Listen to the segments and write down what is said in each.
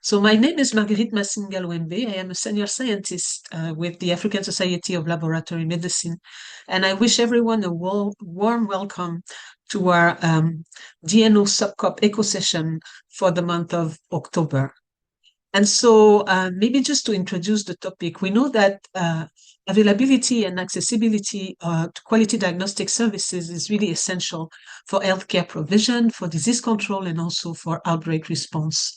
So my name is Marguerite Massinga-Louembe. I am a senior scientist with the African Society of Laboratory Medicine, and I wish everyone a warm welcome to our DNO LabCoP eco session for the month of October. And so maybe just to introduce the topic, we know that availability and accessibility to quality diagnostic services is really essential for healthcare provision, for disease control, and also for outbreak response.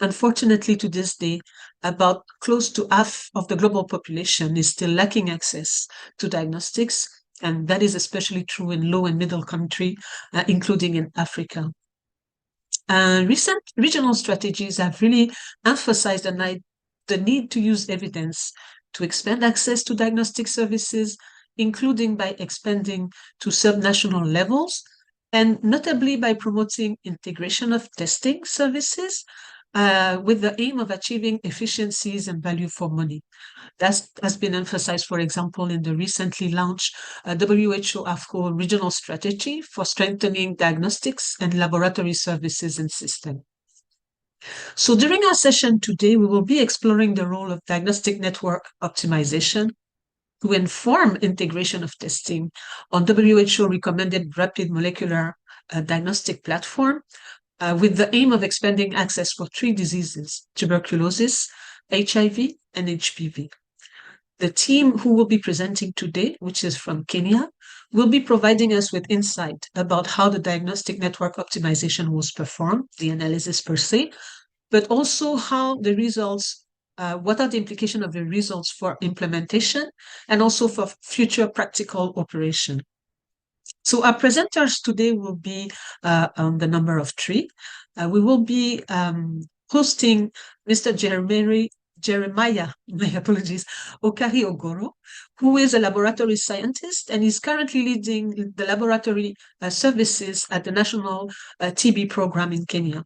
Unfortunately, to this day, about close to half of the global population is still lacking access to diagnostics, and that is especially true in low and middle countries, including in Africa. Recent regional strategies have really emphasized the need to use evidence to expand access to diagnostic services, including by expanding to subnational levels, and notably by promoting integration of testing services with the aim of achieving efficiencies and value for money. That has been emphasized, for example, in the recently launched WHO AFCO regional strategy for strengthening diagnostics and laboratory services and systems. So during our session today, we will be exploring the role of diagnostic network optimization to inform integration of testing on WHO recommended rapid molecular diagnostic platform with the aim of expanding access for 3 diseases: tuberculosis, HIV, and HPV. The team who will be presenting today, which is from Kenya, will be providing us with insight about how the diagnostic network optimization was performed, the analysis per se, but also how the results, what are the implications of the results for implementation and also for future practical operation. So our presenters today will be on the number of 3. We will be hosting Mr. Jeremiah, my apologies, Okari Ogoro, who is a laboratory scientist and is currently leading the laboratory services at the National TB Program in Kenya.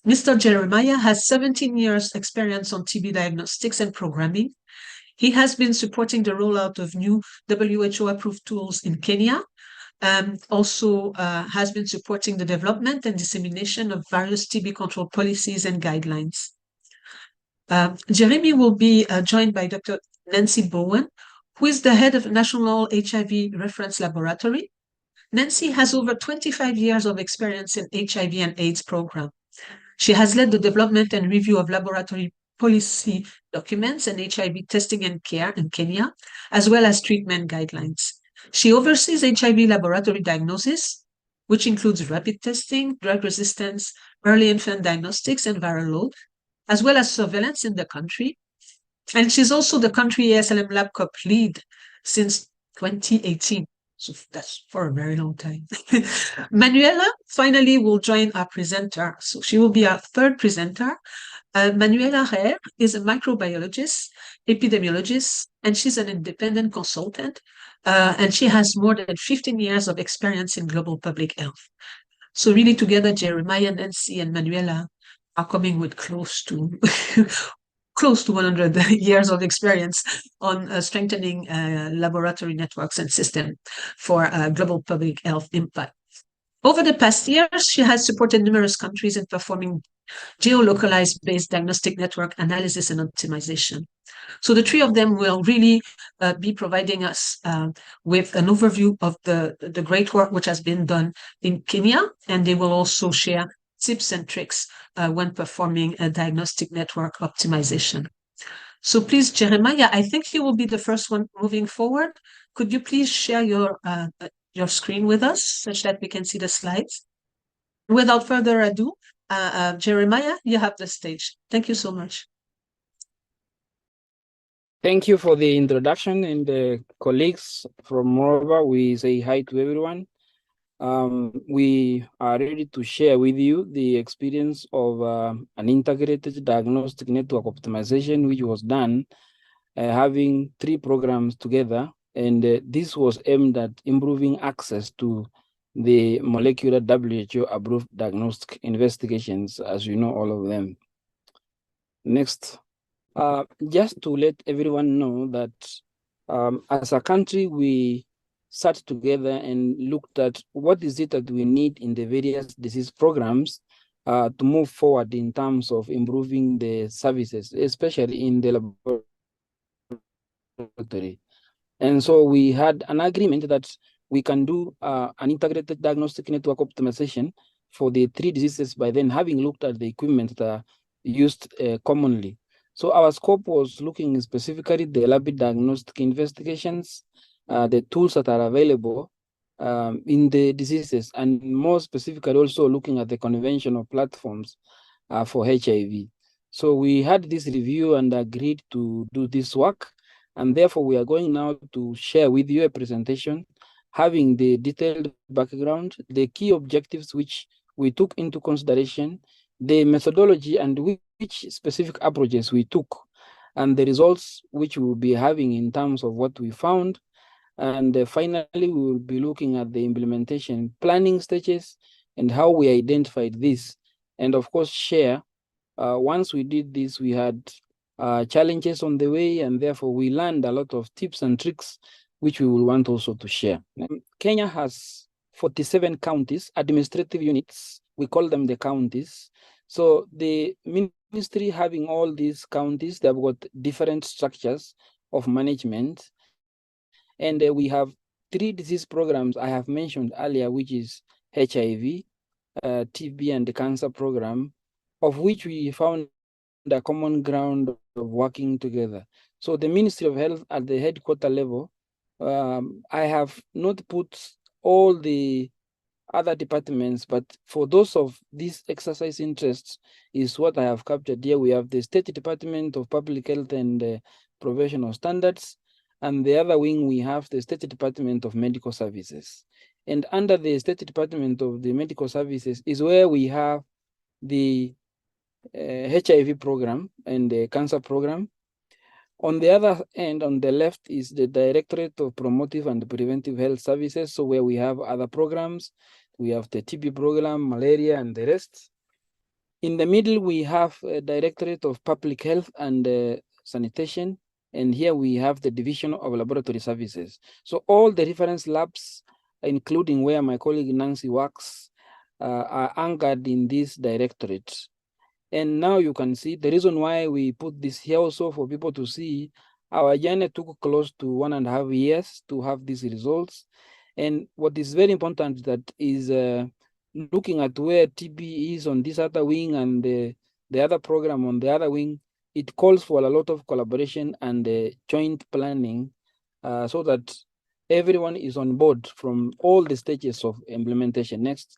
Mr. Jeremiah has 17 years experience on TB diagnostics and programming. He has been supporting the rollout of new WHO-approved tools in Kenya, also has been supporting the development and dissemination of various TB control policies and guidelines. Jeremy will be joined by Dr. Nancy Bowen, who is the head of National HIV Reference Laboratory. Nancy has over 25 years of experience in HIV and AIDS program. She has led the development and review of laboratory policy documents and HIV testing and care in Kenya, as well as treatment guidelines. She oversees HIV laboratory diagnosis, which includes rapid testing, drug resistance, early infant diagnostics, and viral load, as well as surveillance in the country. And she's also the country ASLM LabCoP lead since 2018. So that's for a very long time. Manuela finally will join our presenter. So she will be our third presenter. Manuela Herr is a microbiologist, epidemiologist, and she's an independent consultant. And she has more than 15 years of experience in global public health. So really together, Jeremiah, Nancy, and Manuela are coming with close to 100 years of experience on strengthening laboratory networks and systems for global public health impact. Over the past years, she has supported numerous countries in performing geolocalized based diagnostic network analysis and optimization. So the 3 of them will really be providing us with an overview of the great work which has been done in Kenya, and they will also share tips and tricks when performing a diagnostic network optimization. So please, Jeremiah, I think you will be the first one moving forward. Could you please share your screen with us such that we can see the slides? Without further ado, Jeremiah, you have the stage. Thank you so much. Thank you for the introduction, and colleagues from Moreover, we say hi to everyone. We are ready to share with you the experience of an integrated diagnostic network optimization, which was done having 3 programs together. And this was aimed at improving access to the molecular WHO-approved diagnostic investigations, as you know, all of them. Next. Just to let everyone know that as a country, we sat together and looked at what is it that we need in the various disease programs to move forward in terms of improving the services, especially in the laboratory. And so we had an agreement that we can do an integrated diagnostic network optimization for the 3 diseases by then, having looked at the equipment that are used commonly. So our scope was looking specifically the rapid diagnostic investigations, the tools that are available in the diseases, and more specifically also looking at the conventional platforms for HIV. So we had this review and agreed to do this work. And therefore, we are going now to share with you a presentation having the detailed background, the key objectives which we took into consideration, the methodology and which specific approaches we took, and the results which we will be having in terms of what we found. And finally, we will be looking at the implementation planning stages and how we identified this. And of course, share. Once we did this, we had challenges on the way, and therefore we learned a lot of tips and tricks which we will want also to share. Kenya has 47 counties, administrative units. We call them the counties. So the ministry having all these counties, they've got different structures of management. And we have 3 disease programs I have mentioned earlier, which is HIV, TB, and the cancer program, of which we found a common ground of working together. So the Ministry of Health at the headquarter level, I have not put all the other departments, but for those of these exercise interests is what I have captured here. We have the State Department of Public Health and Professional Standards, and the other wing we have the State Department of Medical Services. And under the State Department of the Medical Services is where we have the HIV program and the cancer program. On the other end, on the left, is the Directorate of Promotive and Preventive Health Services, so where we have other programs. We have the TB program, malaria, and the rest. In the middle, we have a Directorate of Public Health and Sanitation, and here we have the Division of Laboratory Services. So all the reference labs, including where my colleague Nancy works, are anchored in this directorate. And now you can see the reason why we put this here also for people to see our journey took close to 1.5 years to have these results. And what is very important that is looking at where TB is on this other wing and the other program on the other wing, it calls for a lot of collaboration and joint planning so that everyone is on board from all the stages of implementation. Next.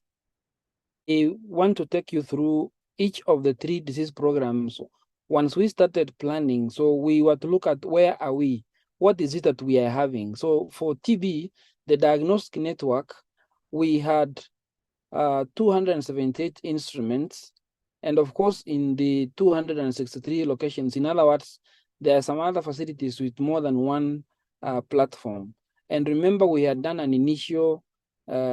I want to take you through each of the 3 disease programs. Once we started planning, so we were to look at where are we, what is it that we are having. So for TB, the diagnostic network, we had 278 instruments, and of course in the 263 locations, in other words, there are some other facilities with more than one platform. And remember, we had done an initial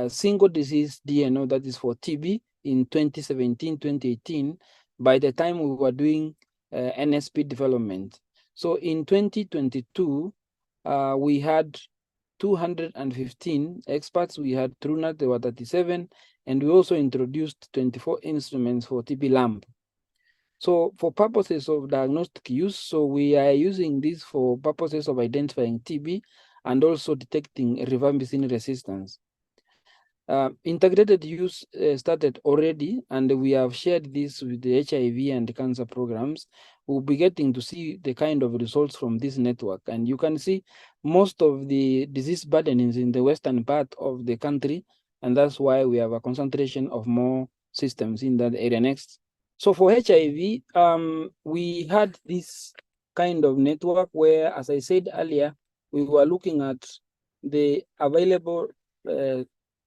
single disease DNO, that is for TB, in 2017, 2018, by the time we were doing NSP development. So in 2022, we had 215 experts. We had TrueNet, there were 37, and we also introduced 24 instruments for TB lamp. So for purposes of diagnostic use, so we are using this for purposes of identifying TB and also detecting rifampicin resistance. Integrated use started already, and we have shared this with the HIV and the cancer programs. We'll be getting to see the kind of results from this network. And you can see most of the disease burden is in the western part of the country, and that's why we have a concentration of more systems in that area. Next. So for HIV, we had this kind of network where, as I said earlier, we were looking at the available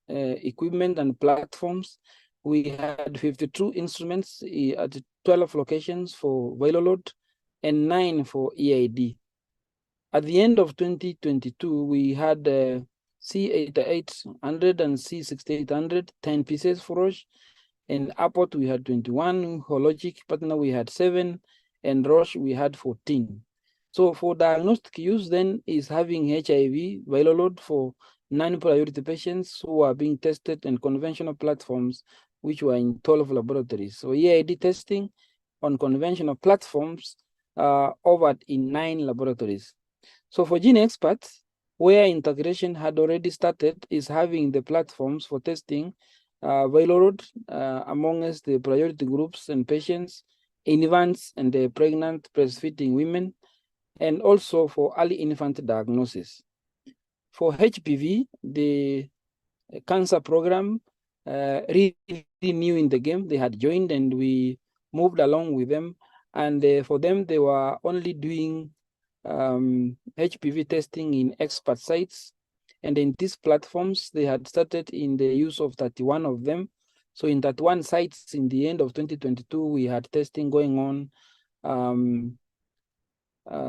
equipment and platforms. We had 52 instruments at 12 locations for viral load and 9 for EID. At the end of 2022, we had C8800 and C6800, 10 pieces for Roche. In Abbott, we had 21, Hologic partner, we had 7, and Roche, we had 14. So for diagnostic use then is having HIV viral load for non-priority patients who are being tested in conventional platforms. which were in 12 laboratories. So EID testing on conventional platforms offered in 9 laboratories. So for Gene Experts, where integration had already started, is having the platforms for testing available amongst the priority groups and patients, infants and the pregnant breastfeeding women, and also for early infant diagnosis. For HPV, the cancer program really new in the game. They had joined and we moved along with them. And for them, they were only doing HPV testing in expert sites. And in these platforms, they had started in the use of 31 of them. So in 31 sites, in the end of 2022, we had testing going on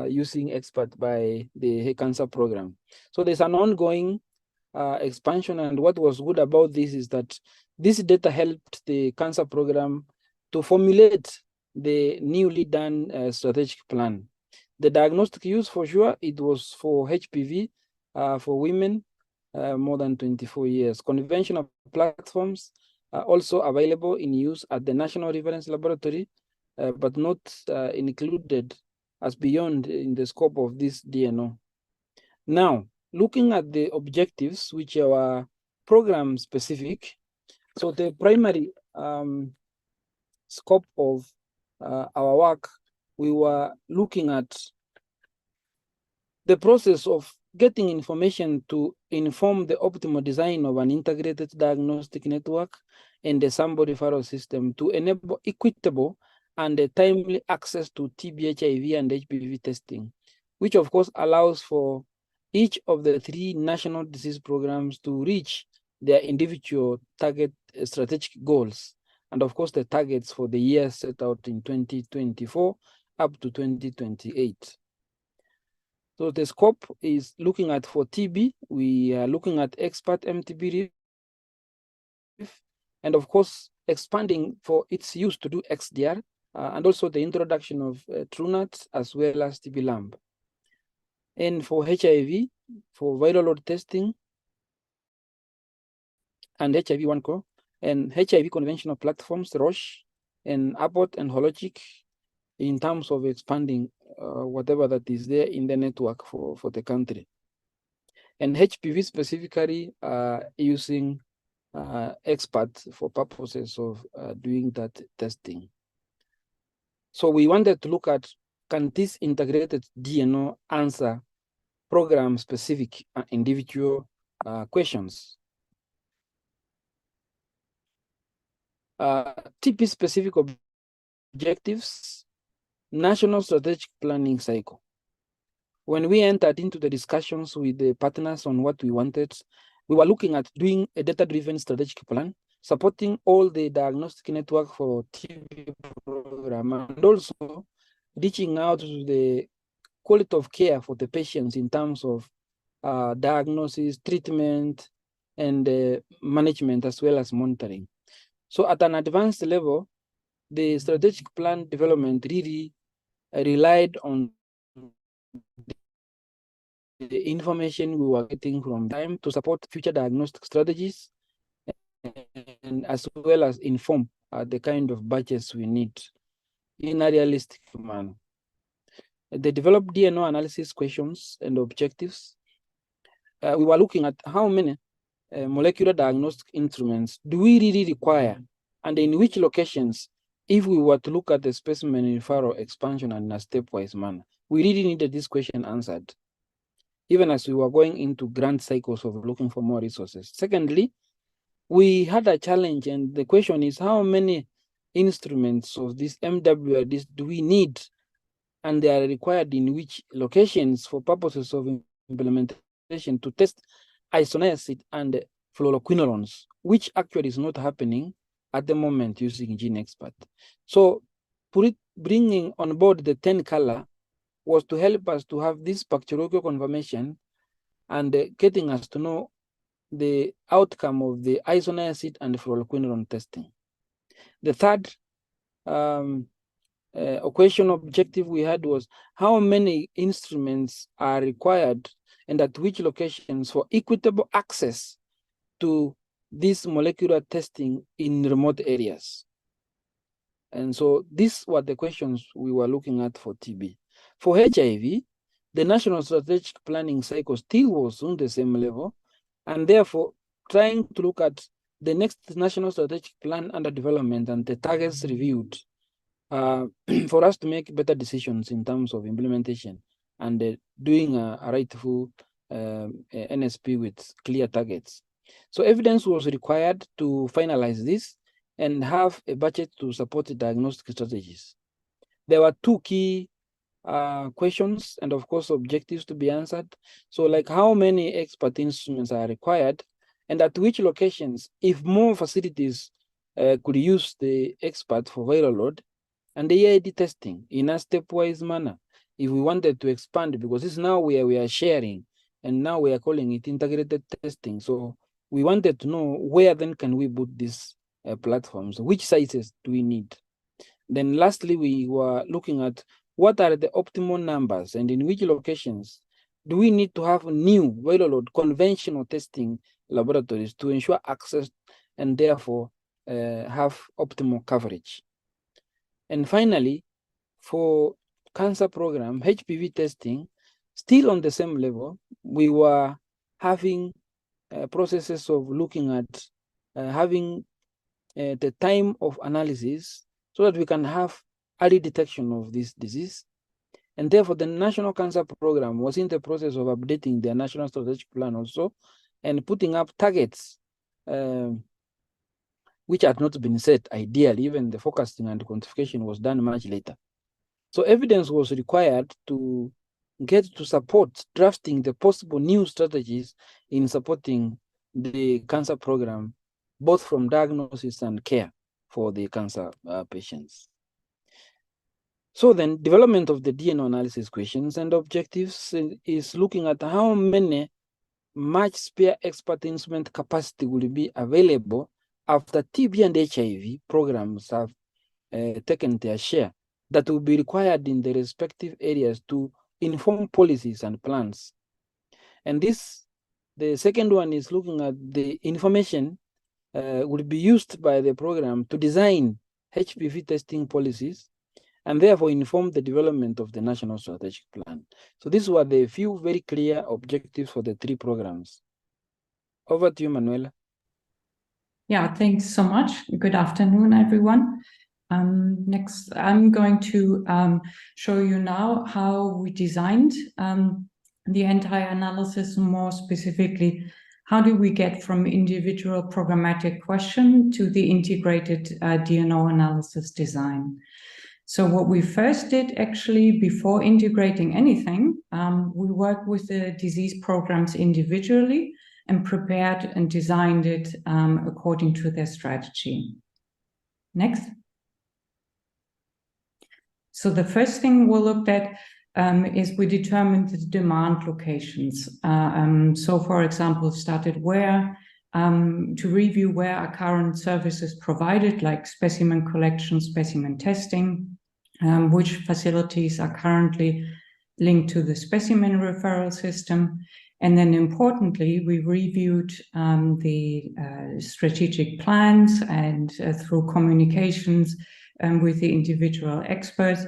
using expert by the cancer program. So there's an ongoing expansion, and what was good about this is that this data helped the cancer program to formulate the newly done strategic plan. The diagnostic use, for sure, it was for HPV for women more than 24 years. Conventional platforms are also available in use at the National Reference Laboratory, but not included as beyond in the scope of this DNO. Now, looking at the objectives, which are program specific, so the primary scope of our work, we were looking at the process of getting information to inform the optimal design of an integrated diagnostic network and the sample referral system to enable equitable and timely access to TB, HIV, and HPV testing, which of course allows for each of the 3 national disease programs to reach their individual target strategic goals, and of course the targets for the year set out in 2024 up to 2028. So the scope is looking at for TB, we are looking at expert MTB, and of course expanding for its use to do XDR, and also the introduction of TrueNAT as well as TB Lamb. And for HIV, for viral load testing and HIV 1 and HIV conventional platforms, Roche and Abbott and Hologic, in terms of expanding whatever that is there in the network for the country. And HPV specifically using experts for purposes of doing that testing. So we wanted to look at, can this integrated DNO answer program-specific individual questions? TP-specific objectives, national strategic planning cycle. When we entered into the discussions with the partners on what we wanted, we were looking at doing a data-driven strategic plan, supporting all the diagnostic network for TB program, and also reaching out to the quality of care for the patients in terms of diagnosis, treatment, and management, as well as monitoring. So at an advanced level, the strategic plan development really relied on the information we were getting from time to support future diagnostic strategies, and as well as inform the kind of budgets we need in a realistic manner. They developed DNO analysis questions and objectives. We were looking at how many molecular diagnostic instruments do we really require, and in which locations, if we were to look at the specimen referral expansion in a stepwise manner. We really needed this question answered, even as we were going into grant cycles of looking for more resources. Secondly, we had a challenge, and the question is, how many instruments of this MWRDs do we need, and they are required in which locations for purposes of implementation to test isoniazid and fluoroquinolones, which actually is not happening at the moment using Gene Expert. So bringing on board the 10 color was to help us to have this bacteriological confirmation and getting us to know the outcome of the isoniazid and fluoroquinolone testing. The third equation objective we had was how many instruments are required and at which locations for equitable access to this molecular testing in remote areas. And so these were the questions we were looking at for TB. For HIV, the national strategic planning cycle still was on the same level, and therefore trying to look at the next national strategic plan under development and the targets reviewed for us to make better decisions in terms of implementation and doing a rightful NSP with clear targets. So evidence was required to finalize this and have a budget to support the diagnostic strategies. There were two key questions and of course objectives to be answered. So like how many expert instruments are required and at which locations, if more facilities could use the expert for viral load, and the EID testing in a stepwise manner. If we wanted to expand, because this is now where we are sharing, and now we are calling it integrated testing. So we wanted to know where then can we put these platforms, which sizes do we need? Then lastly, we were looking at what are the optimal numbers and in which locations do we need to have new viral load conventional testing laboratories to ensure access and therefore have optimal coverage. And finally, for cancer program, HPV testing, still on the same level, we were having processes of looking at having the time of analysis so that we can have early detection of this disease. And therefore, the National Cancer Program was in the process of updating their National Strategic Plan also and putting up targets which had not been set ideally. Even the forecasting and quantification was done much later. So evidence was required to get to support drafting the possible new strategies in supporting the cancer program, both from diagnosis and care for the cancer patients. So then development of the DNO analysis questions and objectives is looking at how many much spare expert instrument capacity will be available after TB and HIV programs have taken their share that will be required in the respective areas to inform policies and plans. And this, the second one is looking at the information will be used by the program to design HPV testing policies and therefore inform the development of the national strategic plan. So these were the few very clear objectives for the three programs. Over to you, Manuela. Yeah, thanks so much. Good afternoon, everyone. Next, I'm going to show you now how we designed the entire analysis, more specifically, how do we get from individual programmatic question to the integrated DNO analysis design. So what we first did actually before integrating anything, we worked with the disease programs individually and prepared and designed it according to their strategy. Next. So the first thing we looked at is we determined the demand locations. So for example, started where, to review where are current services provided, like specimen collection, specimen testing, which facilities are currently linked to the specimen referral system. And then importantly, we reviewed the strategic plans and through communications with the individual experts,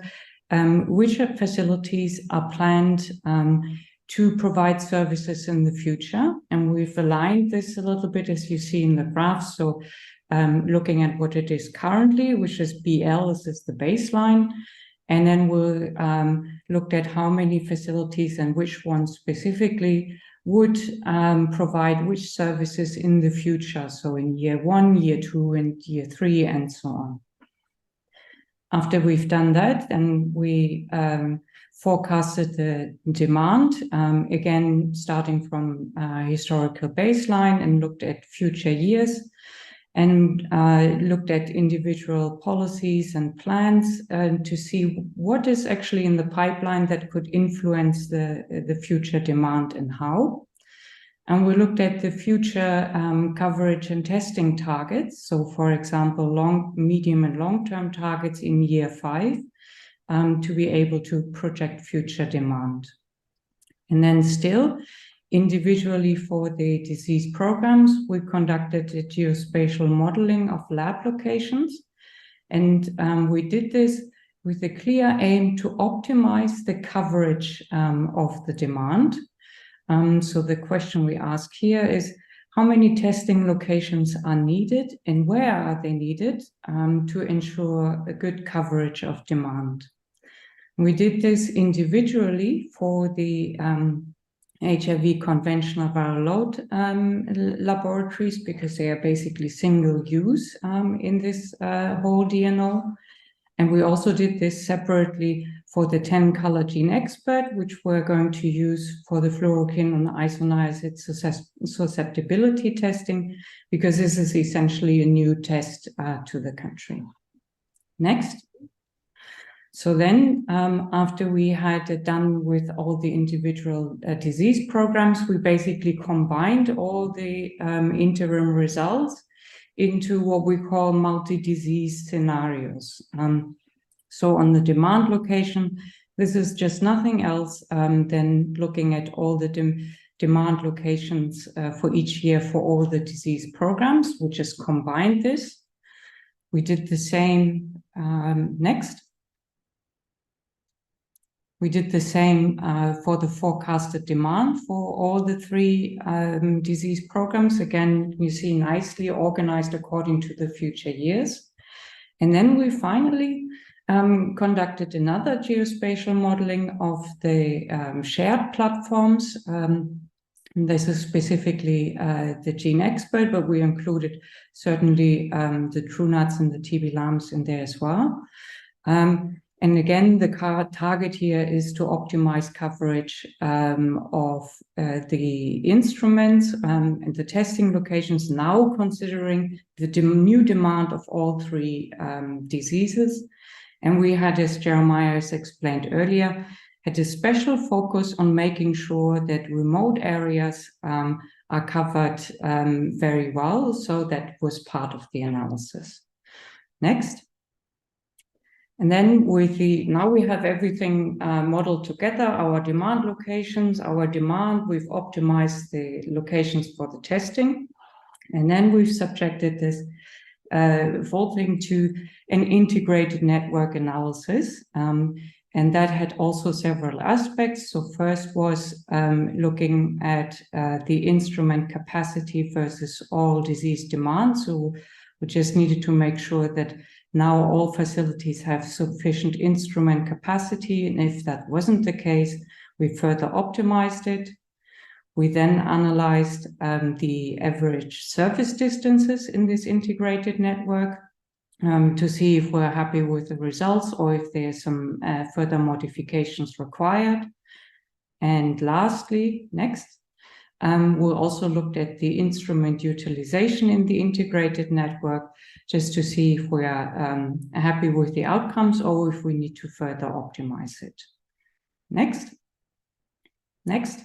which facilities are planned to provide services in the future. And we've aligned this a little bit, as you see in the graph. So looking at what it is currently, which is BL, this is the baseline. And then we looked at how many facilities and which ones specifically would provide which services in the future. So in year 1, year 2, and year 3, and so on. After we've done that, then we forecasted the demand, again, starting from historical baseline and looked at future years and looked at individual policies and plans to see what is actually in the pipeline that could influence the future demand and how. And we looked at the future coverage and testing targets. So for example, long, medium and long-term targets in year 5 to be able to project future demand. And then still individually for the disease programs, we conducted a geospatial modeling of lab locations. And we did this with a clear aim to optimize the coverage of the demand. So the question we ask here is, how many testing locations are needed and where are they needed to ensure a good coverage of demand? We did this individually for the HIV conventional viral load laboratories, because they are basically single use in this whole DNO. And we also did this separately for the 10-color gene expert, which we're going to use for the fluorokin and isoniazid susceptibility testing, because this is essentially a new test to the country. Next. So then, after we had done with all the individual disease programs, we basically combined all the interim results into what we call multi-disease scenarios. So on the demand location, this is just nothing else than looking at all the demand locations for each year for all the disease programs. We just combined this. We did the same next. We did the same for the forecasted demand for all the 3 disease programs. Again, you see nicely organized according to the future years. And then we finally conducted another geospatial modeling of the shared platforms. This is specifically the gene expert, but we included certainly the TrueNuts and the TB Lambs in there as well. And again, the target here is to optimize coverage of the instruments and the testing locations, now considering the new demand of all 3 diseases. And we had, as Jeremiah has explained earlier, had a special focus on making sure that remote areas are covered very well. So that was part of the analysis. Next. And then now we have everything modeled together, our demand locations, our demand, we've optimized the locations for the testing. And then we've subjected this whole thing to an integrated network analysis. And that had also several aspects. So first was looking at the instrument capacity versus all disease demand. So we just needed to make sure that now all facilities have sufficient instrument capacity. And if that wasn't the case, we further optimized it. We then analyzed the average service distances in this integrated network to see if we're happy with the results or if there's some further modifications required. And lastly, next, we also looked at the instrument utilization in the integrated network, just to see if we are happy with the outcomes or if we need to further optimize it. Next. Next.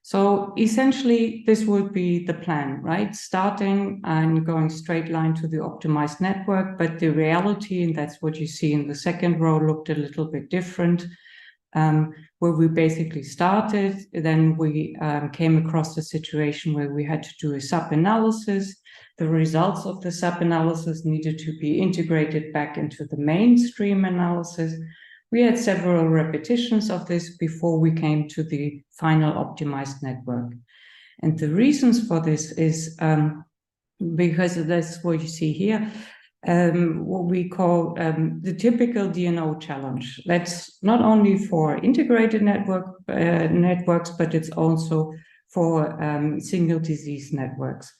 So essentially, this would be the plan, right? Starting and going straight line to the optimized network, but the reality, and that's what you see in the second row, looked a little bit different. Where we basically started, then we came across a situation where we had to do a sub-analysis. The results of the sub-analysis needed to be integrated back into the mainstream analysis. We had several repetitions of this before we came to the final optimized network. And the reasons for this is because that's what you see here, what we call the typical DNO challenge. That's not only for integrated networks, but it's also for single disease networks.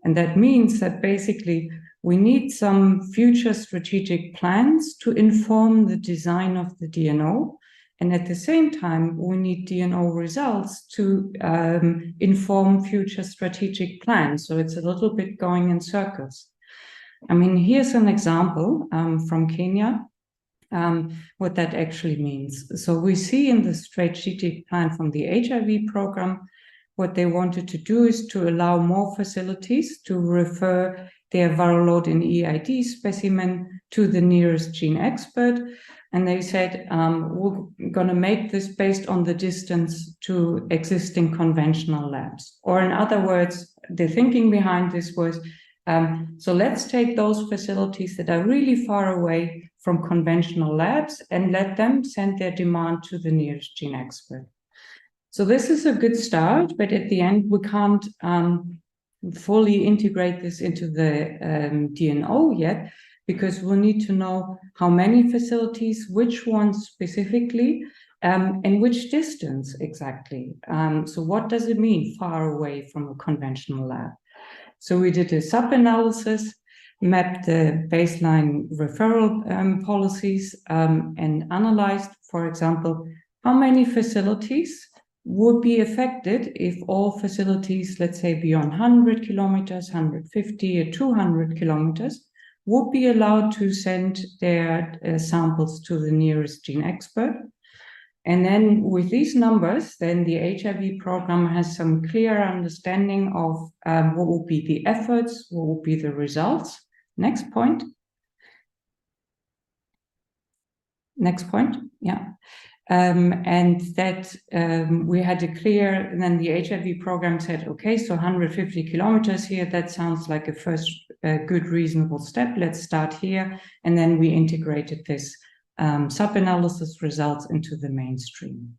And that means that basically we need some future strategic plans to inform the design of the DNO. And at the same time, we need DNO results to inform future strategic plans. So it's a little bit going in circles. I mean, here's an example from Kenya, what that actually means. So we see in the strategic plan from the HIV program, what they wanted to do is to allow more facilities to refer their viral load in EID specimen to the nearest gene expert. and they said, we're going to make this based on the distance to existing conventional labs. Or in other words, the thinking behind this was, so let's take those facilities that are really far away from conventional labs and let them send their demand to the nearest gene expert. So this is a good start, but at the end, we can't fully integrate this into the DNO yet, because we'll need to know how many facilities, which ones specifically, and which distance exactly. So what does it mean far away from a conventional lab? So we did a sub-analysis, mapped the baseline referral policies, and analyzed, for example, how many facilities would be affected if all facilities, let's say beyond 100 kilometers, 150 or 200 kilometers, would be allowed to send their samples to the nearest gene expert. And then with these numbers, then the HIV program has some clear understanding of what will be the efforts, what will be the results. Next point. Next point, yeah. And that we had a clear, and then the HIV program said, okay, so 150 kilometers here, that sounds like a first good reasonable step. Let's start here. And then we integrated this sub-analysis results into the mainstream.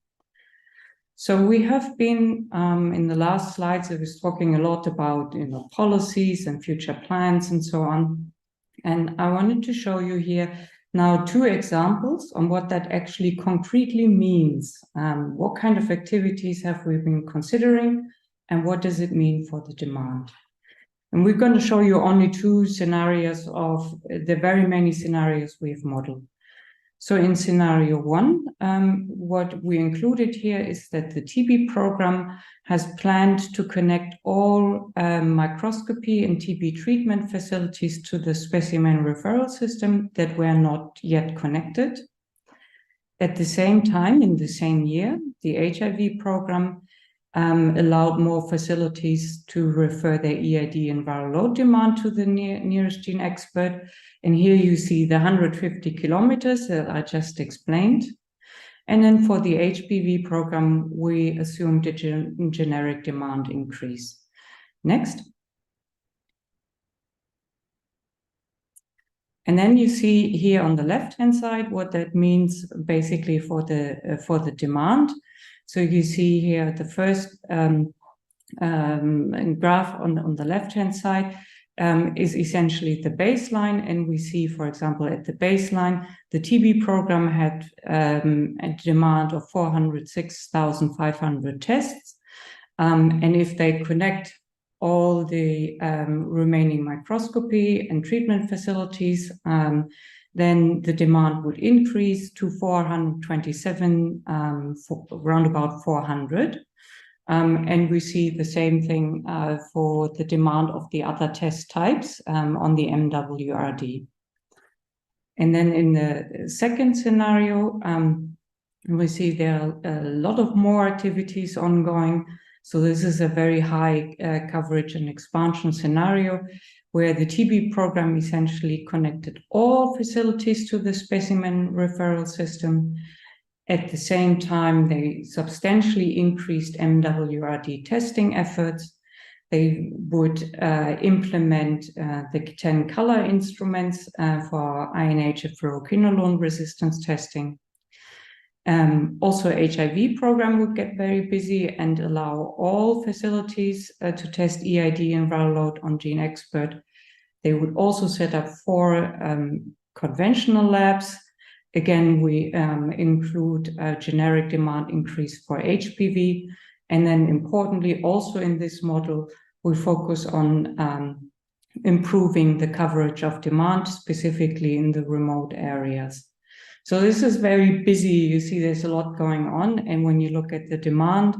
So we have been, in the last slides, I was talking a lot about policies and future plans and so on. And I wanted to show you here now 2 examples on what that actually concretely means. What kind of activities have we been considering, and what does it mean for the demand? And we're going to show you only 2 scenarios of the very many scenarios we've modeled. So in scenario 1, what we included here is that the TB program has planned to connect all microscopy and TB treatment facilities to the specimen referral system that were not yet connected. At the same time, in the same year, the HIV program allowed more facilities to refer their EID and viral load demand to the nearest gene expert. And here you see the 150 kilometers that I just explained. And then for the HPV program, we assumed a generic demand increase. Next. And then you see here on the left-hand side what that means basically for the demand. So you see here the first graph on the left-hand side is essentially the baseline. And we see, for example, at the baseline, the TB program had a demand of 406,500 tests. And if they connect all the remaining microscopy and treatment facilities, then the demand would increase to 427, around about 400. And we see the same thing for the demand of the other test types on the MWRD. And then in the second scenario, we see there are a lot of more activities ongoing. So this is a very high coverage and expansion scenario where the TB program essentially connected all facilities to the specimen referral system. At the same time, they substantially increased MWRD testing efforts. They would implement the 10 color instruments for INH and fluoroquinolone resistance testing. Also, HIV program would get very busy and allow all facilities to test EID and viral load on gene expert. They would also set up 4 conventional labs. Again, we include a generic demand increase for HPV. And then importantly, also in this model, we focus on improving the coverage of demand, specifically in the remote areas. So this is very busy. You see there's a lot going on. And when you look at the demand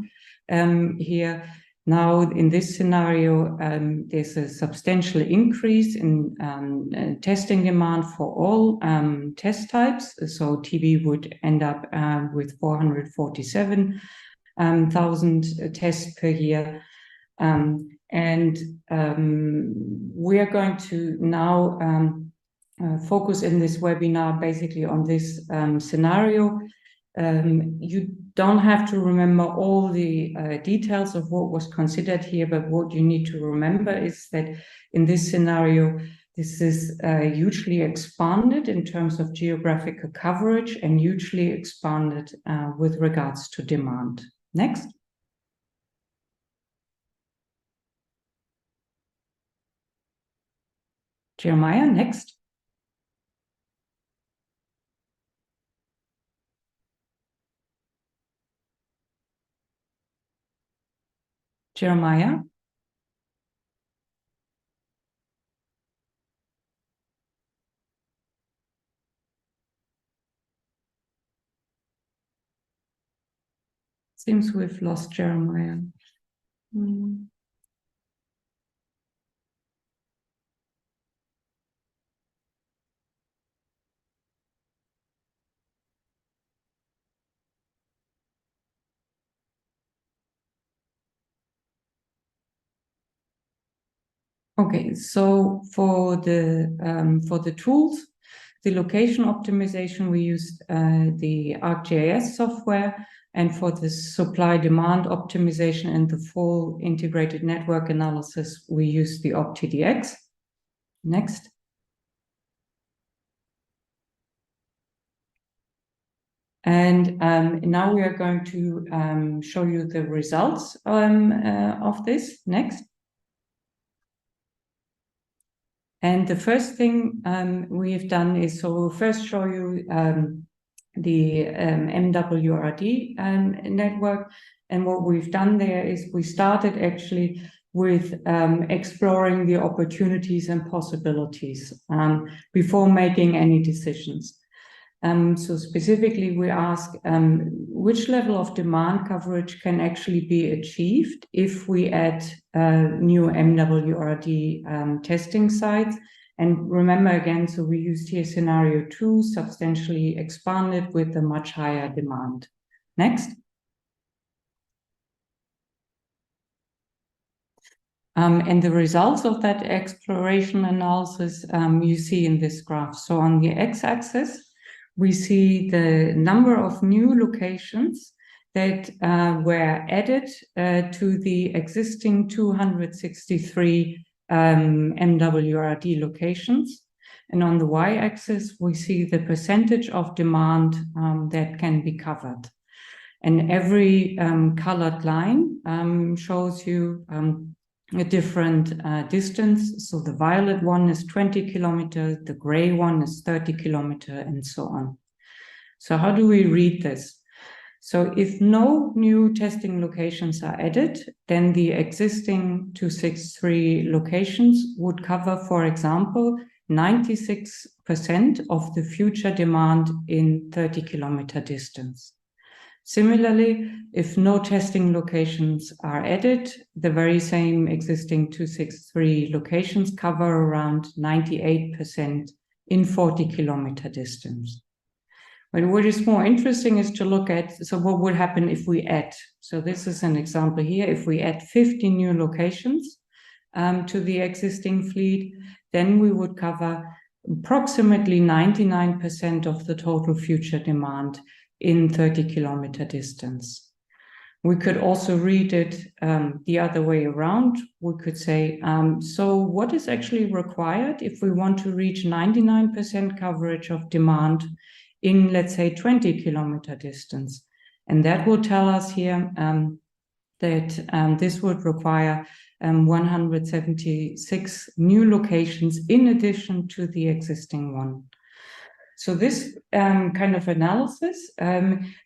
here, now in this scenario, there's a substantial increase in testing demand for all test types. So TB would end up with 447,000 tests per year. And we are going to now focus in this webinar basically on this scenario. You don't have to remember all the details of what was considered here, but what you need to remember is that in this scenario, this is hugely expanded in terms of geographical coverage and hugely expanded with regards to demand. Next. Jeremiah, next. Jeremiah. Seems we've lost Jeremiah. Okay, so for the tools, the location optimization, we used the ArcGIS software, and for the supply-demand optimization and the full integrated network analysis, we used the OptiDX. Next. And now we are going to show you the results of this. Next. And the first thing we've done is, so we'll first show you the MWRD network. And what we've done there is we started actually with exploring the opportunities and possibilities before making any decisions. So specifically, we ask which level of demand coverage can actually be achieved if we add new MWRD testing sites. And remember again, so we used here scenario 2, substantially expanded with a much higher demand. Next. And the results of that exploration analysis you see in this graph. So on the x-axis, we see the number of new locations that were added to the existing 263 MWRD locations. And on the y-axis, we see the percentage of demand that can be covered. And every colored line shows you a different distance. So the violet one is 20 kilometers, the gray one is 30 kilometers, and so on. So how do we read this? So if no new testing locations are added, then the existing 263 locations would cover, for example, 96% of the future demand in 30-kilometer distance. Similarly, if no testing locations are added, the very same existing 263 locations cover around 98% in 40-kilometer distance. But what is more interesting is to look at, so what would happen if we add? So this is an example here. If we add 50 new locations to the existing fleet, then we would cover approximately 99% of the total future demand in 30-kilometer distance. We could also read it the other way around. We could say, so what is actually required if we want to reach 99% coverage of demand in, let's say, 20-kilometer distance? And that will tell us here that this would require 176 new locations in addition to the existing one. So this kind of analysis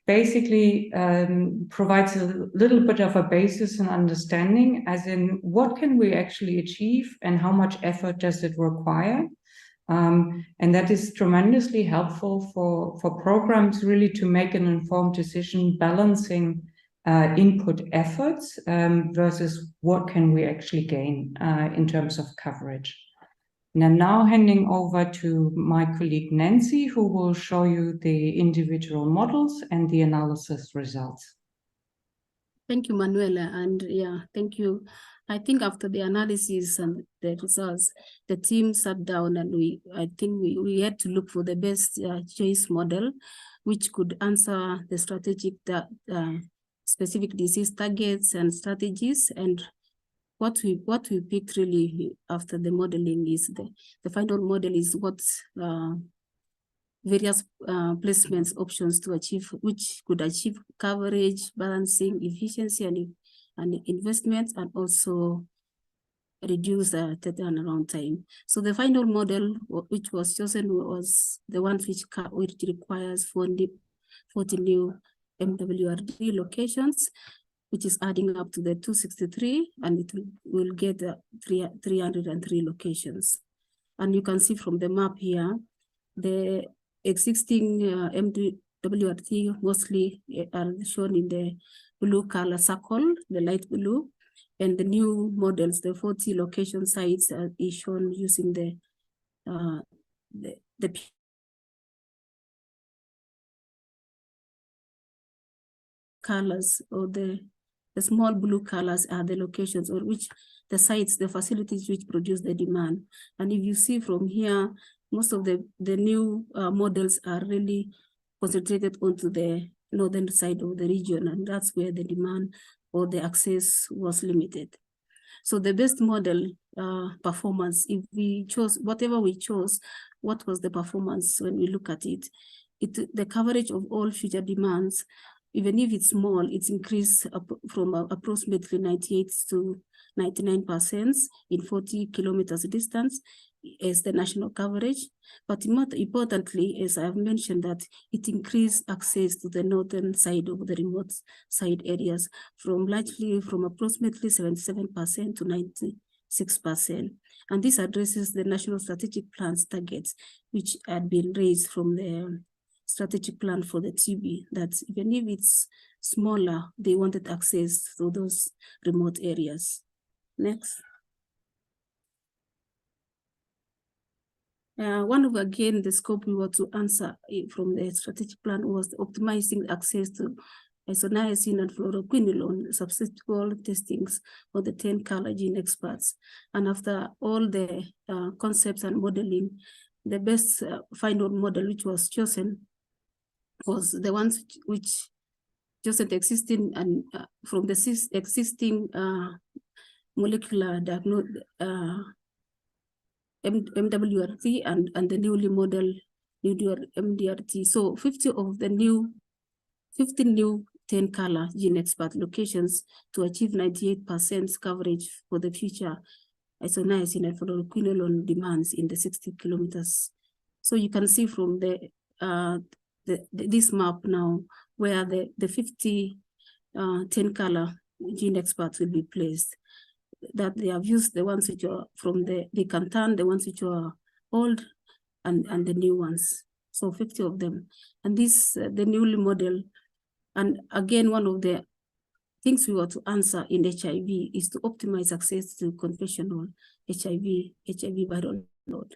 basically provides a little bit of a basis and understanding, as in what can we actually achieve and how much effort does it require. And that is tremendously helpful for programs really to make an informed decision, balancing input efforts versus what can we actually gain in terms of coverage. And I'm now handing over to my colleague Nancy, who will show you the individual models and the analysis results. Thank you, Manuela, and yeah, thank you, I think after the analysis and the results, the team sat down and we had to look for the best choice model, which could answer the strategic specific disease targets and strategies. And what we picked really after the modeling is the final model is what various placements options to achieve, which could achieve coverage, balancing, efficiency, and investments, and also reduce the turnaround time. So the final model which was chosen was the one which requires 40 new MWRD locations, which is adding up to the 263, and it will get 303 locations. And you can see from the map here, the existing MWRT mostly are shown in the blue color circle, the light blue, and the new models, the 40 location sites is shown using the colors, or the small blue colors are the locations or which the sites, the facilities which produce the demand. And if you see from here, most of the new models are really concentrated onto the northern side of the region, and that's where the demand or the access was limited. So the best model performance, if we chose, whatever we chose, what was the performance when we look at it? The coverage of all future demands, even if it's small, it's increased from approximately 98 to 99% in 40 kilometers distance as the national coverage. But more importantly, as I have mentioned, that it increased access to the northern side of the remote side areas from approximately 77% to 96%. And this addresses the national strategic plan's targets, which had been raised from the strategic plan for the TB, that even if it's smaller, they wanted access to those remote areas. Next. One of, again, the scope we want to answer from the strategic plan was optimizing access to isoniazid and fluoroquinolone substitutable testings for the 10 color gene experts. And after all the concepts and modeling, the best final model which was chosen was the ones which chosen existing and from the existing molecular MWRT and the newly modeled MDRT. So 50 of the new 10 color gene expert locations to achieve 98% coverage for the future isoniazid and fluoroquinolone demands in the 60 kilometers. So you can see from this map now where the 50 10 color gene experts will be placed, that they have used the ones which are from the Cantan, the ones which are old, and the new ones. So 50 of them. And this, the newly model. And again, one of the things we want to answer in HIV is to optimize access to conventional HIV viral load.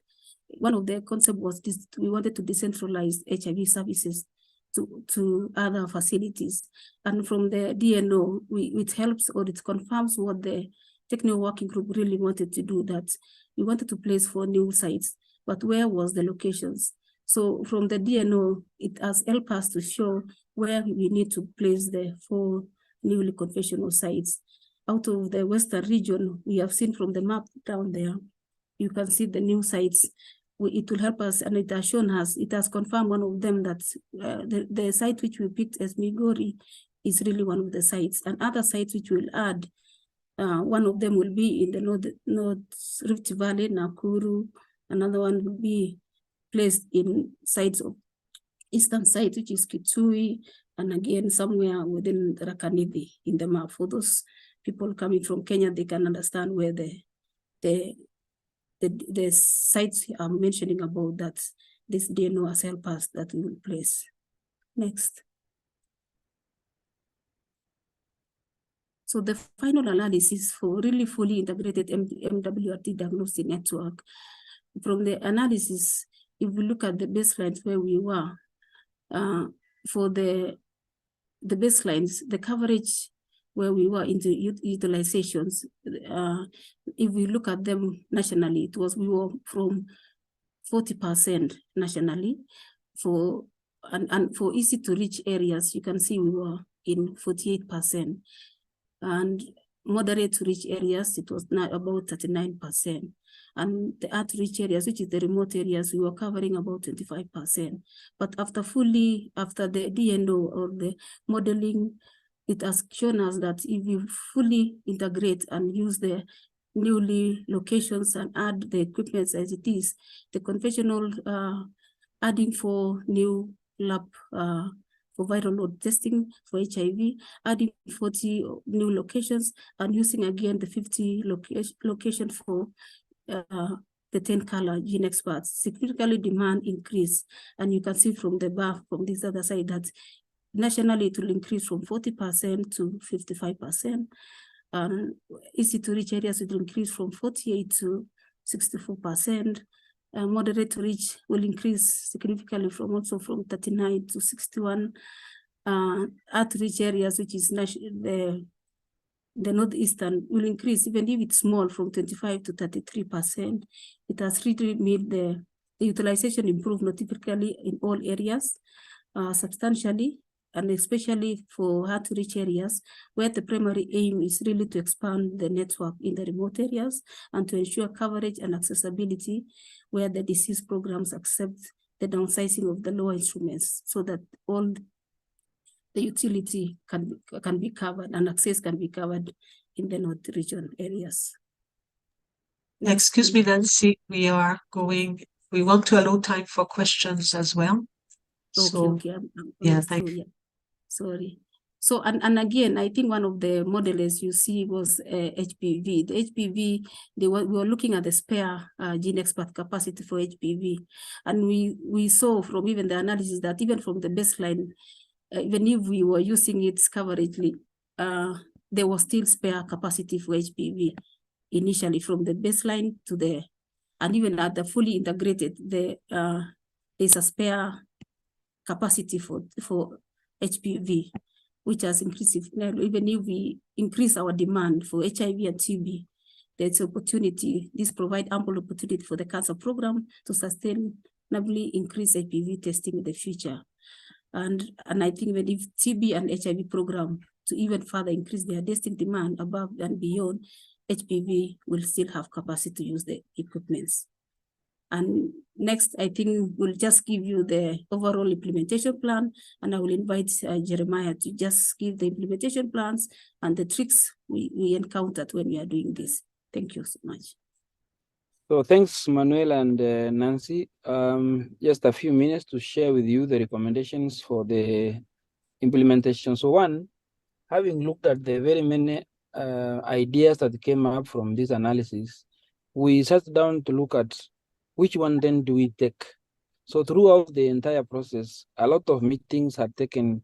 One of the concepts was this: we wanted to decentralize HIV services to other facilities. And from the DNO, it helps or it confirms what the technical working group really wanted to do, that we wanted to place 4 new sites, but where was the locations? So from the DNO, it has helped us to show where we need to place the 4 newly conventional sites. Out of the Western region, we have seen from the map down there, you can see the new sites. It will help us, and it has shown us, it has confirmed one of them, that the site which we picked as Migori is really one of the sites. And other sites which we'll add, one of them will be in the North Rift Valley, Nakuru. Another one will be placed in sites of eastern site, which is Kitui, and again, somewhere within Rakanidi in the map. For those people coming from Kenya, they can understand where the sites I'm mentioning about, that this DNO has helped us, that we will place. Next. So the final analysis for really fully integrated MWRT diagnostic network, from the analysis, if we look at the baselines where we were, for the baselines, the coverage where we were into utilizations. If we look at them nationally, we were from 40% nationally and for easy to reach areas, you can see we were in 48%. And moderate to reach areas, it was now about 39%. And the hard to reach areas, which is the remote areas, we were covering about 25%. But after the DNO or the modeling, it has shown us that if you fully integrate and use the newly locations and add the equipment as it is, the conventional adding for new lab for viral load testing for HIV, adding 40 new locations and using again the 50 location for the 10 color gene experts, significantly demand increase. And you can see from the bar from this other side that nationally it will increase from 40% to 55%. Easy to reach areas will increase from 48 to 64%. Moderate to reach will increase significantly from 39 to 61. Hard to reach areas, which is the northeastern, will increase, even if it's small, from 25 to 33%. It has really made the utilization improve, not typically in all areas, substantially, and especially for hard to reach areas, where the primary aim is really to expand the network in the remote areas and to ensure coverage and accessibility, where the disease programs accept the downsizing of the lower instruments so that all the utility can be covered and access can be covered in the North region areas. Excuse me, Nancy, we want to allow time for questions as well. Okay. Thank you. Sorry. So, and again, I think one of the models you see was HPV. The HPV, we were looking at the spare gene expert capacity for HPV. And we saw from even the analysis that even from the baseline, even if we were using it coveragely, there was still spare capacity for HPV initially from the baseline to and even at the fully integrated, there's a spare capacity for HPV, which has increased. Even if we increase our demand for HIV and TB, there's opportunity. This provides ample opportunity for the cancer program to sustainably increase HPV testing in the future. And I think even if TB and HIV program to even further increase their testing demand above and beyond, HPV will still have capacity to use the equipments. And next, I think we'll just give you the overall implementation plan, and I will invite Jeremiah to just give the implementation plans and the tricks we encountered when we are doing this. Thank you so much. So thanks, Manuel and Nancy. Just a few minutes to share with you the recommendations for the implementation. So one, having looked at the very many ideas that came up from this analysis, we sat down to look at which one then do we take. So throughout the entire process, a lot of meetings had taken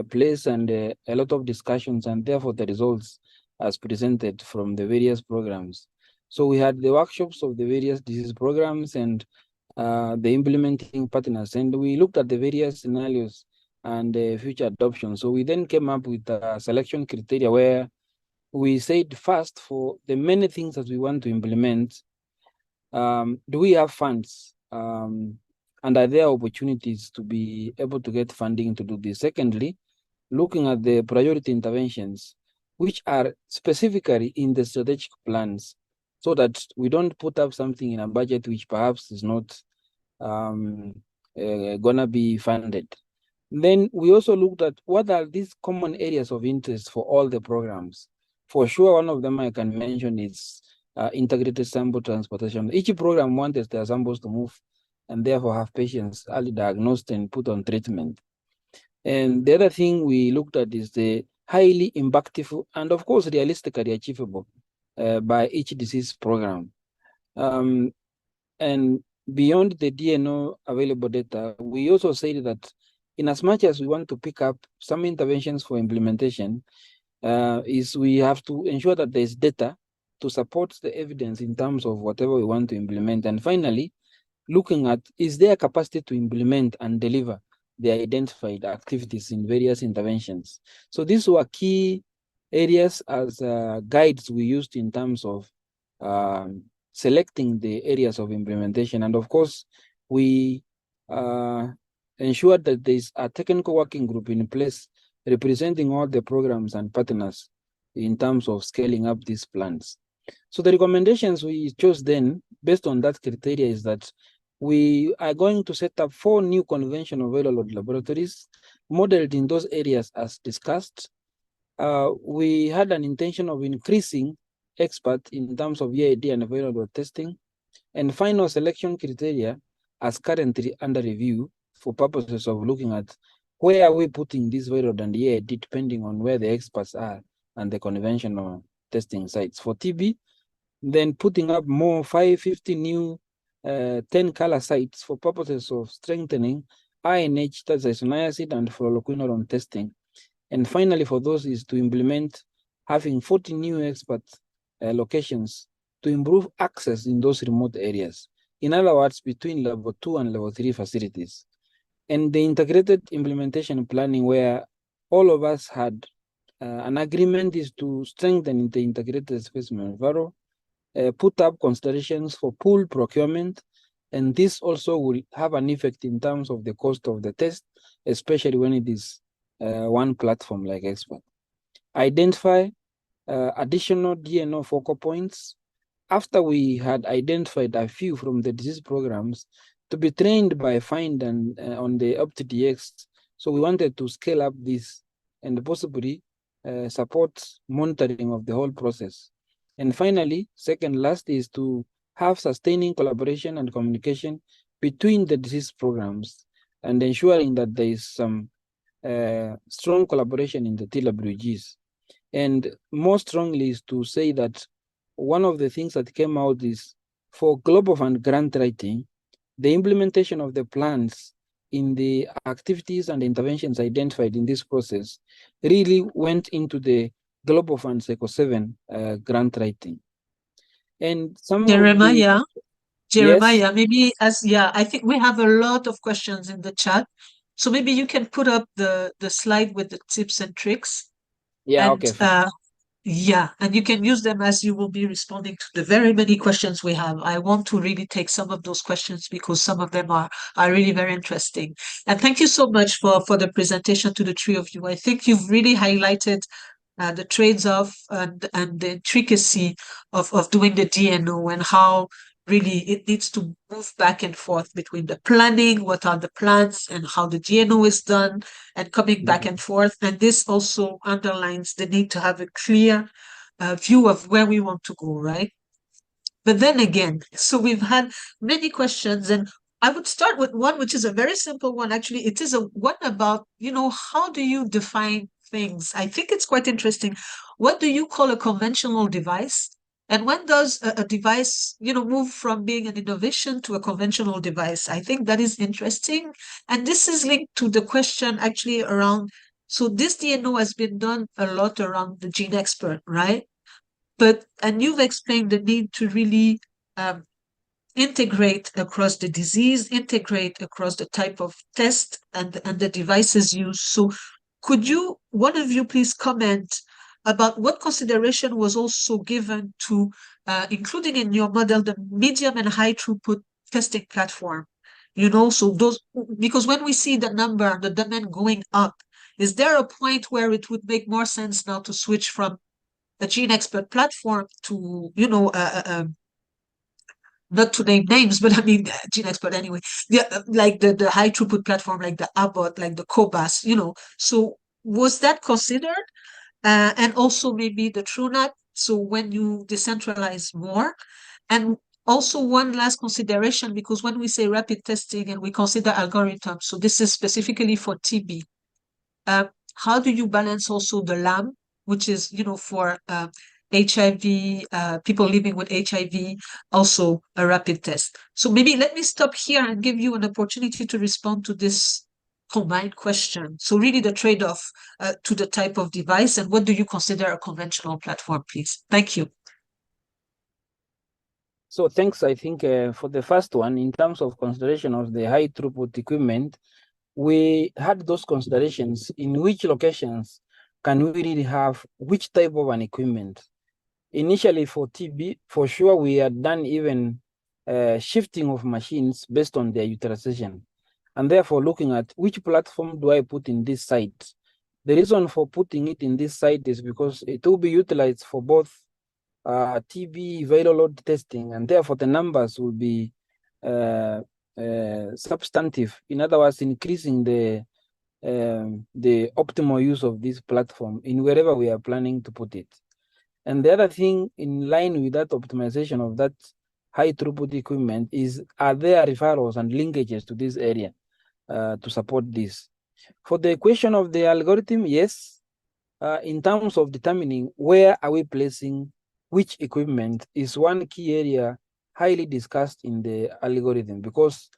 place and a lot of discussions, and therefore the results as presented from the various programs. So we had the workshops of the various disease programs and the implementing partners, and we looked at the various scenarios and future adoption. So we then came up with a selection criteria where we said first, for the many things that we want to implement, do we have funds? And are there opportunities to be able to get funding to do this? Secondly, looking at the priority interventions, which are specifically in the strategic plans, so that we don't put up something in a budget which perhaps is not gonna be funded. Then we also looked at what are these common areas of interest for all the programs. For sure, one of them I can mention is integrated sample transportation. Each program wanted their samples to move and therefore have patients early diagnosed and put on treatment. And the other thing we looked at is the highly impactful and of course realistically achievable by each disease program. And beyond the DNO available data, we also said that in as much as we want to pick up some interventions for implementation, is we have to ensure that there's data to support the evidence in terms of whatever we want to implement. And finally, looking at, is there capacity to implement and deliver the identified activities in various interventions? So these were key areas as guides we used in terms of selecting the areas of implementation. And of course, we ensured that there's a technical working group in place representing all the programs and partners in terms of scaling up these plans. So the recommendations we chose then, based on that criteria, is that we are going to set up 4 new conventional viral load laboratories modeled in those areas as discussed. We had an intention of increasing experts in terms of EID and viral load testing, and final selection criteria as currently under review for purposes of looking at where are we putting this viral load and EID depending on where the experts are and the conventional testing sites. For TB, then putting up more 550 new 10 color sites for purposes of strengthening INH, that's isoniazid, and fluoroquinolone testing. And finally, for those is to implement having 40 new expert locations to improve access in those remote areas. In other words, between level 2 and level 3 facilities. And the integrated implementation planning, where all of us had an agreement, is to strengthen the integrated specimen referral, put up considerations for pool procurement, and this also will have an effect in terms of the cost of the test, especially when it is one platform like Expert. Identify additional DNO focal points after we had identified a few from the disease programs to be trained by FIND and on the OptiDX. So we wanted to scale up this and possibly support monitoring of the whole process. And finally, second last is to have sustaining collaboration and communication between the disease programs and ensuring that there is some strong collaboration in the TWGs. And more strongly is to say that one of the things that came out is for Global Fund grant writing, the implementation of the plans in the activities and interventions identified in this process really went into the Global Fund Cycle 7 grant writing. And some Jeremiah, of the, yes? maybe I think we have a lot of questions in the chat. So maybe you can put up the slide with the tips and tricks. Yeah, and, okay. And you can use them as you will be responding to the very many questions we have. I want to really take some of those questions because some of them are really very interesting. And thank you so much for the presentation to the three of you. I think you've really highlighted the trades-off and the intricacy of doing the DNO and how really it needs to move back and forth between the planning, what are the plans, and how the DNO is done, and coming back and forth. And this also underlines the need to have a clear view of where we want to go, right? But then again, so we've had many questions, and I would start with one, which is a very simple one. Actually, it is a one about, how do you define things? I think it's quite interesting. What do you call a conventional device? And when does a device, move from being an innovation to a conventional device? I think that is interesting. And this is linked to the question actually around, so this DNO has been done a lot around the gene expert, right? And you've explained the need to really integrate across the disease, integrate across the type of test and the devices used. So could you, one of you, please comment about what consideration was also given to including in your model the medium and high throughput testing platform? So those, because when we see the number, the demand going up, is there a point where it would make more sense now to switch from a gene expert platform to, not to name names, but I mean, gene expert anyway, like the high throughput platform, like the Abbott, like the Cobas, so was that considered? And also maybe the TrueNut, so when you decentralize more. And also one last consideration, because when we say rapid testing and we consider algorithms, so this is specifically for TB, how do you balance also the LAM, which is, for HIV, people living with HIV, also a rapid test? So maybe let me stop here and give you an opportunity to respond to this combined question. So really the trade-off to the type of device, and what do you consider a conventional platform, please? Thank you. So thanks, I think, for the first one, in terms of consideration of the high throughput equipment, we had those considerations in which locations can we really have which type of an equipment? Initially for TB, for sure, we had done even shifting of machines based on their utilization. And therefore looking at which platform do I put in this site? The reason for putting it in this site is because it will be utilized for both TB viral load testing, and therefore the numbers will be substantive. In other words, increasing the optimal use of this platform in wherever we are planning to put it. And the other thing in line with that optimization of that high throughput equipment is, are there referrals and linkages to this area to support this? For the question of the algorithm, yes, in terms of determining where are we placing which equipment is one key area highly discussed in the algorithm, because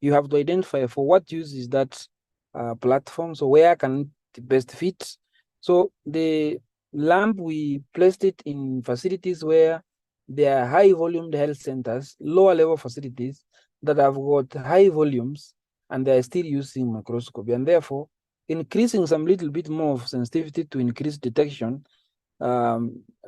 you have to identify for what use is that platform, so where can it best fit. So the LAMP, we placed it in facilities where there are high volume health centers, lower level facilities that have got high volumes and they are still using microscopy, and therefore increasing some little bit more of sensitivity to increase detection,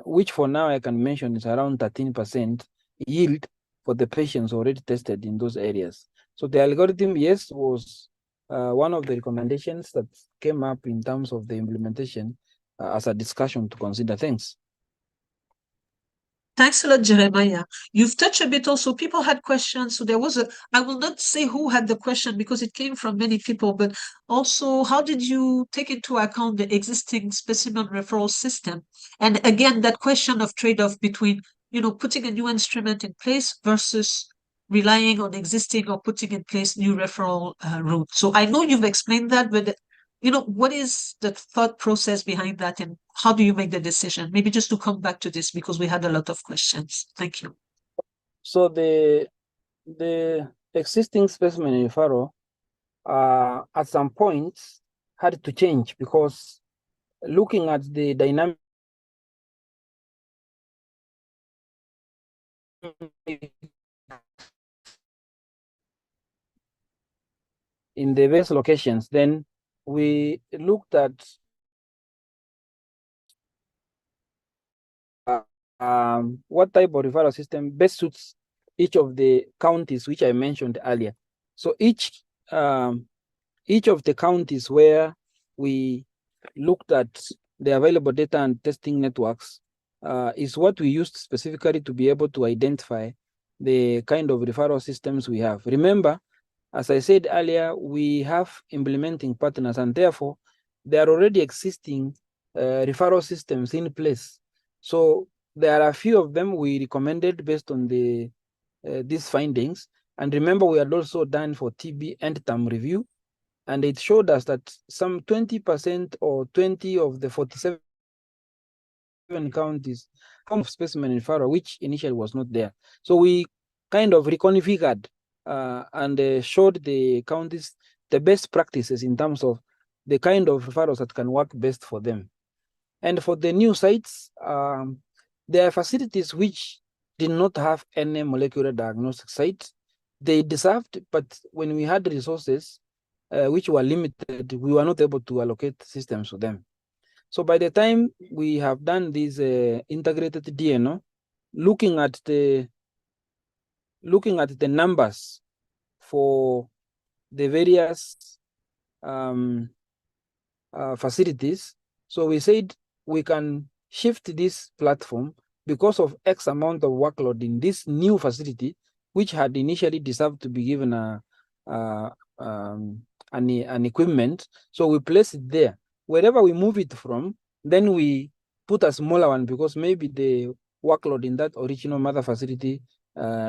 which for now I can mention is around 13% yield for the patients already tested in those areas. So the algorithm, yes, was one of the recommendations that came up in terms of the implementation as a discussion to consider. Thanks. Thanks a lot, Jeremiah. You've touched a bit also. People had questions. So there was I will not say who had the question because it came from many people, but also how did you take into account the existing specimen referral system? And again, that question of trade-off between, putting a new instrument in place versus relying on existing or putting in place new referral route. So I know you've explained that, but what is the thought process behind that and how do you make the decision? Maybe just to come back to this because we had a lot of questions. Thank you. So the existing specimen referral at some point had to change because looking at the dynamic in the various locations, then we looked at what type of referral system best suits each of the counties which I mentioned earlier. So each of the counties where we looked at the available data and testing networks is what we used specifically to be able to identify the kind of referral systems we have. Remember, as I said earlier, we have implementing partners, and therefore there are already existing referral systems in place. So there are a few of them we recommended based on these findings. And remember, we had also done for TB end term review, and it showed us that some 20% or 20 of the 47 counties of specimen referral, which initially was not there. So we kind of reconfigured and showed the counties the best practices in terms of the kind of referrals that can work best for them. And for the new sites, there are facilities which did not have any molecular diagnostic sites. They deserved, but when we had resources which were limited, we were not able to allocate systems to them. So by the time we have done this integrated DNO, looking at the numbers for the various facilities, so we said we can shift this platform because of X amount of workload in this new facility, which had initially deserved to be given an equipment. So we place it there. Wherever we move it from, then we put a smaller one because maybe the workload in that original mother facility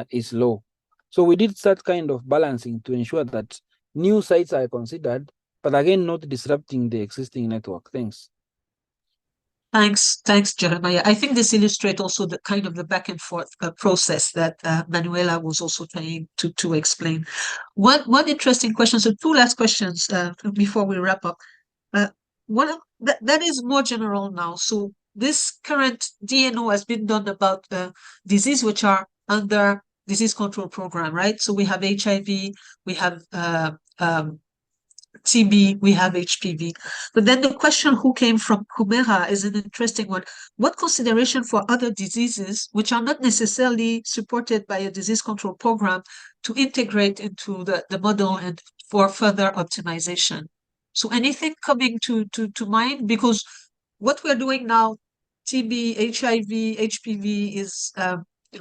is low. So we did that kind of balancing to ensure that new sites are considered, but again, not disrupting the existing network. Thanks. Thanks, Jeremiah. I think this illustrates also the kind of the back and forth process that Manuela was also trying to explain. One interesting question. So two last questions before we wrap up. That is more general now. So this current DNO has been done about disease which are under disease control program, right? So we have HIV, we have TB, we have HPV. But then the question who came from Kumera is an interesting one. What consideration for other diseases, which are not necessarily supported by a disease control program, to integrate into the model and for further optimization? So anything coming to mind? Because what we're doing now, TB, HIV, HPV is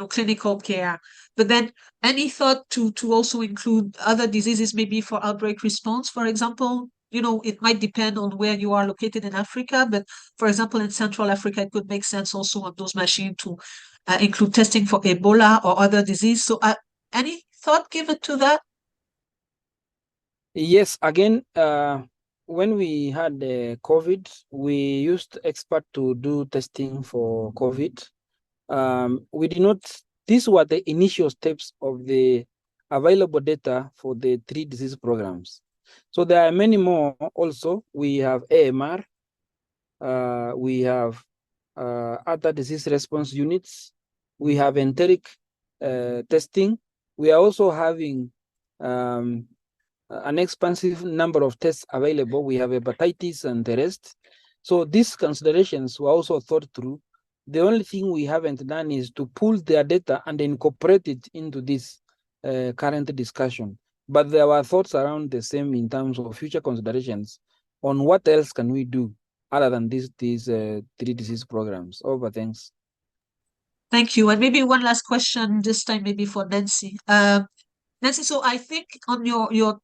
clinical care. But then any thought to also include other diseases, maybe for outbreak response, for example? It might depend on where you are located in Africa, but for example, in Central Africa, it could make sense also on those machines to include testing for Ebola or other disease. So any thought given to that? Yes, again, when we had COVID, we used expert to do testing for COVID. We did not, these were the initial steps of the available data for the 3 disease programs. So there are many more also. We have AMR, we have other disease response units, we have enteric testing. We are also having an expansive number of tests available. We have hepatitis and the rest. So these considerations were also thought through. The only thing we haven't done is to pull their data and incorporate it into this current discussion. But there were thoughts around the same in terms of future considerations on what else can we do other than these 3 disease programs. Over, thanks. Thank you. And maybe one last question, this time maybe for Nancy. Nancy, so I think on your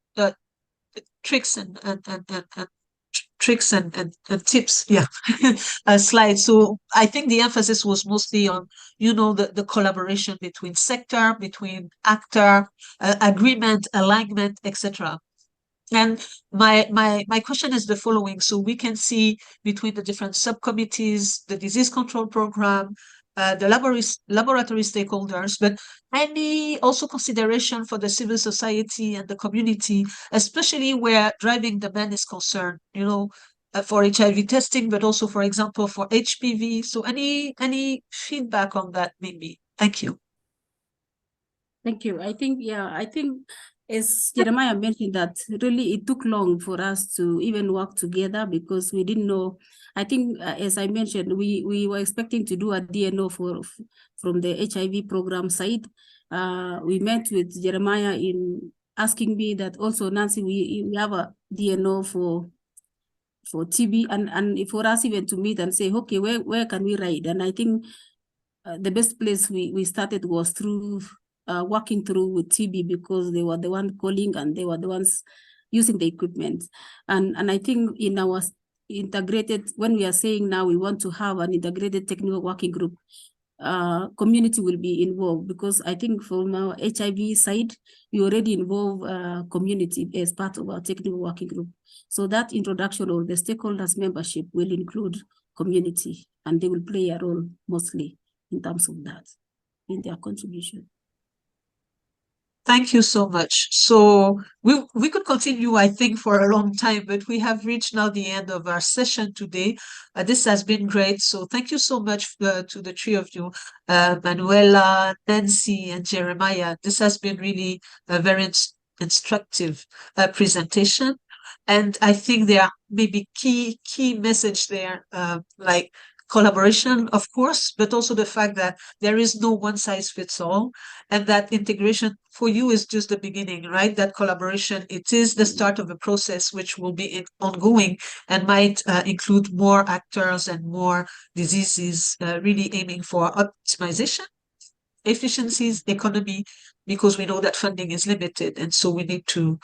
tricks and tips, slide. So I think the emphasis was mostly on, the collaboration between sector, between actor, agreement, alignment, etc. And my question is the following. So we can see between the different subcommittees, the disease control program, the laboratory stakeholders, but any also consideration for the civil society and the community, especially where driving demand is concerned, for HIV testing, but also, for example, for HPV. So any feedback on that, maybe? Thank you. Thank you. I think, as Jeremiah mentioned, that really it took long for us to even work together because we didn't know. I think, as I mentioned, we were expecting to do a DNO from the HIV program side. We met with Jeremiah in asking me that also, Nancy, we have a DNO for TB and for us even to meet and say, okay, where can we ride? And I think the best place we started was through working through with TB because they were the one calling and they were the ones using the equipment. And I think in our integrated, when we are saying now we want to have an integrated technical working group, community will be involved because I think from our HIV side, we already involve community as part of our technical working group. So that introduction of the stakeholders membership will include community and they will play a role mostly in terms of that, in their contribution. Thank you so much. So we could continue, I think, for a long time, but we have reached now the end of our session today. This has been great. So thank you so much to the 3 of you, Manuela, Nancy, and Jeremiah. This has been really a very instructive presentation. And I think there are maybe key message there, like collaboration, of course, but also the fact that there is no one size fits all, and that integration for you is just the beginning, right? That collaboration, it is the start of a process which will be ongoing and might include more actors and more diseases, really aiming for optimization, efficiencies, economy, because we know that funding is limited. And so we need to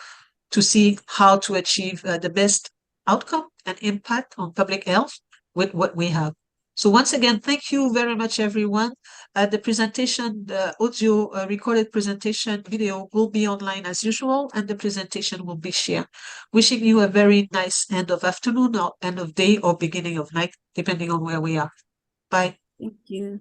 see how to achieve the best outcome and impact on public health with what we have. So once again, thank you very much, everyone. The presentation, the audio recorded presentation video will be online as usual, and the presentation will be shared. Wishing you a very nice end of afternoon or end of day or beginning of night, depending on where we are. Bye. Thank you.